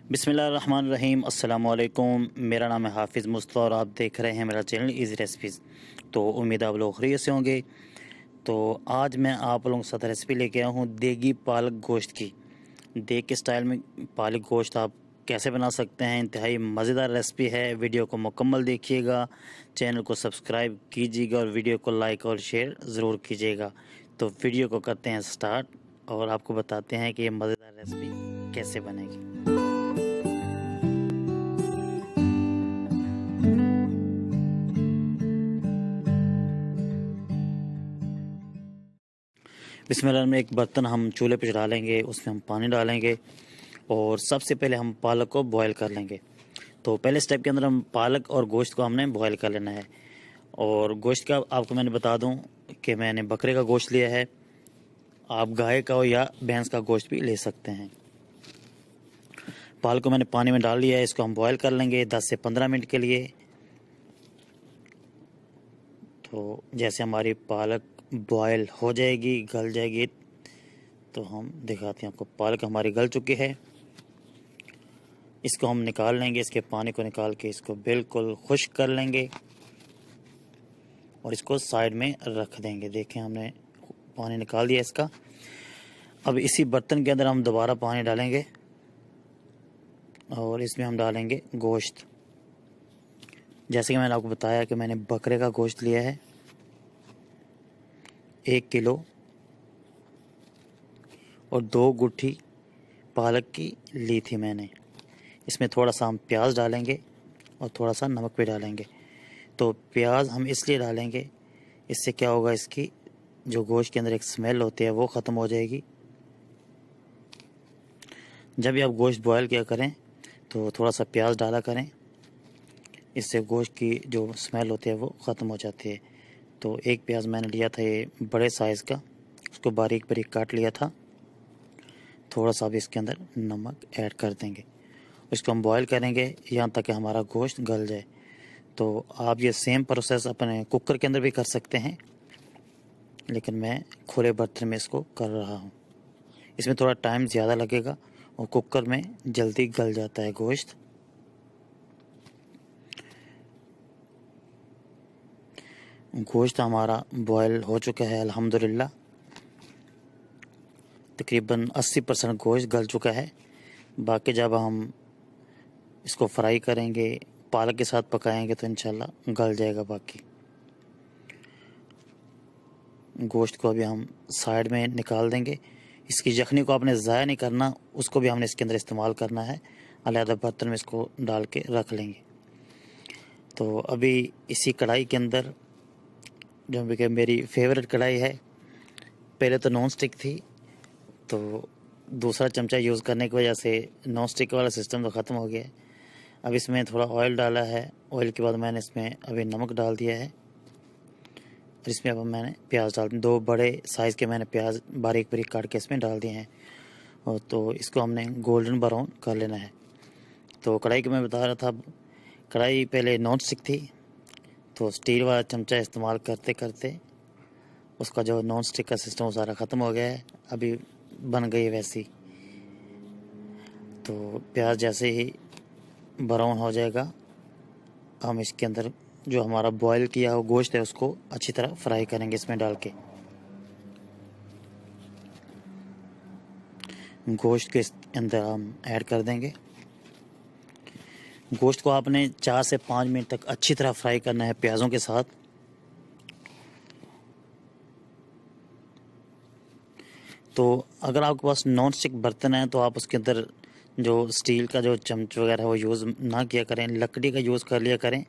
बिस्मिल्लाहिर्रहमानिर्रहीम। अस्सलाम वालेकुम। मेरा नाम है हाफिज़ मुस्तफ़ा और आप देख रहे हैं मेरा चैनल इजी रेसिपीज़। तो उम्मीद है आप लोग खैरियत से होंगे। तो आज मैं आप लोगों के साथ रेसिपी लेके आया हूँ देगी पालक गोश्त की। देग के स्टाइल में पालक गोश्त आप कैसे बना सकते हैं, इंतहाई मज़ेदार रेसिपी है। वीडियो को मुकम्मल देखिएगा, चैनल को सब्सक्राइब कीजिएगा और वीडियो को लाइक और शेयर ज़रूर कीजिएगा। तो वीडियो को करते हैं स्टार्ट और आपको बताते हैं कि ये मज़ेदार रेसिपी कैसे बनेगी। बिस्मिल्लाह में एक बर्तन हम चूल्हे पे डालेंगे, उसमें हम पानी डालेंगे और सबसे पहले हम पालक को बॉयल कर लेंगे। तो पहले स्टेप के अंदर हम पालक और गोश्त को हमने बॉयल कर लेना है। और गोश्त का आपको मैंने बता दूं कि मैंने बकरे का गोश्त लिया है, आप गाय का हो या भैंस का गोश्त भी ले सकते हैं। पालक को मैंने पानी में डाल लिया है, इसको हम बॉयल कर लेंगे 10 से 15 मिनट के लिए। तो जैसे हमारी पालक बॉयल हो जाएगी, गल जाएगी, तो हम दिखाते हैं आपको। पालक हमारी गल चुकी है, इसको हम निकाल लेंगे। इसके पानी को निकाल के इसको बिल्कुल खुश्क कर लेंगे और इसको साइड में रख देंगे। देखें हमने पानी निकाल दिया इसका। अब इसी बर्तन के अंदर हम दोबारा पानी डालेंगे और इसमें हम डालेंगे गोश्त। जैसे कि मैंने आपको बताया कि मैंने बकरे का गोश्त लिया है 1 किलो और 2 गुट्ठी पालक की ली थी मैंने। इसमें थोड़ा सा हम प्याज डालेंगे और थोड़ा सा नमक भी डालेंगे। तो प्याज हम इसलिए डालेंगे, इससे क्या होगा, इसकी जो गोश्त के अंदर एक स्मेल होती है वो ख़त्म हो जाएगी। जब भी आप गोश्त बॉयल किया करें तो थोड़ा सा प्याज डाला करें, इससे गोश्त की जो स्मेल होती है वो ख़त्म हो जाती है। तो एक प्याज मैंने लिया था ये बड़े साइज़ का, उसको बारीक बारीक काट लिया था। थोड़ा सा भी इसके अंदर नमक ऐड कर देंगे, इसको हम बॉयल करेंगे यहाँ तक कि हमारा गोश्त गल जाए। तो आप ये सेम प्रोसेस अपने कुकर के अंदर भी कर सकते हैं, लेकिन मैं खुले बर्तन में इसको कर रहा हूँ। इसमें थोड़ा टाइम ज़्यादा लगेगा और कुकर में जल्दी गल जाता है गोश्त। गोश्त हमारा बॉयल हो चुका है अल्हम्दुलिल्लाह। तकरीबन 80% गोश्त गल चुका है। बाकी जब हम इसको फ्राई करेंगे, पालक के साथ पकाएंगे तो इंशाल्लाह गल जाएगा। बाकी गोश्त को अभी हम साइड में निकाल देंगे। इसकी यखनी को आपने ज़ाया नहीं करना, उसको भी हमने इसके अंदर इस्तेमाल करना है। अलग बर्तन में इसको डाल के रख लेंगे। तो अभी इसी कढ़ाई के अंदर, जो कि मेरी फेवरेट कढ़ाई है, पहले तो नॉन स्टिक थी, तो दूसरा चमचा यूज़ करने की वजह से नॉन स्टिक वाला सिस्टम तो ख़त्म हो गया है। अब इसमें थोड़ा ऑयल डाला है, ऑयल के बाद मैंने इसमें अभी नमक डाल दिया है और इसमें अब मैंने प्याज डाल दिए। 2 बड़े साइज़ के मैंने प्याज बारीक बारीक काट के इसमें डाल दिए हैं और तो इसको हमने गोल्डन ब्राउन कर लेना है। तो कढ़ाई की मैं बता रहा था, कढ़ाई पहले नॉन स्टिक थी, तो स्टील वाला चमचा इस्तेमाल करते करते उसका जो नॉन स्टिक का सिस्टम सारा ख़त्म हो गया है। अभी बन गई वैसी। तो प्याज जैसे ही ब्राउन हो जाएगा, हम इसके अंदर जो हमारा बॉयल किया हुआ गोश्त है उसको अच्छी तरह फ्राई करेंगे। इसमें डाल के गोश्त के अंदर हम ऐड कर देंगे। गोश्त को आपने 4 से 5 मिनट तक अच्छी तरह फ्राई करना है प्याज़ों के साथ। तो अगर आपके पास नॉन स्टिक बर्तन है तो आप उसके अंदर जो स्टील का जो चम्मच वगैरह है वो यूज़ ना किया करें, लकड़ी का यूज़ कर लिया करें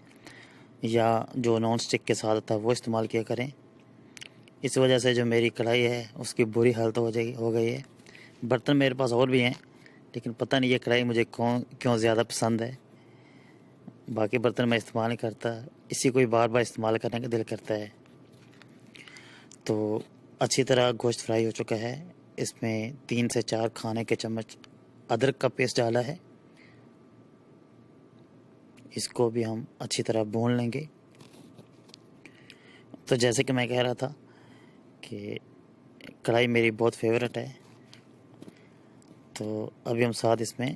या जो नॉन स्टिक के साथ आता है वो इस्तेमाल किया करें। इस वजह से जो मेरी कढ़ाई है उसकी बुरी हालत हो गई है। बर्तन मेरे पास और भी हैं, लेकिन पता नहीं ये कढ़ाई मुझे क्यों ज़्यादा पसंद है। बाकी बर्तन मैं इस्तेमाल नहीं करता, इसी को ही बार बार इस्तेमाल करने का दिल करता है। तो अच्छी तरह गोश्त फ्राई हो चुका है। इसमें 3 से 4 खाने के चम्मच अदरक का पेस्ट डाला है, इसको भी हम अच्छी तरह भून लेंगे। तो जैसे कि मैं कह रहा था कि कढ़ाई मेरी बहुत फेवरेट है, तो अभी हम साथ इसमें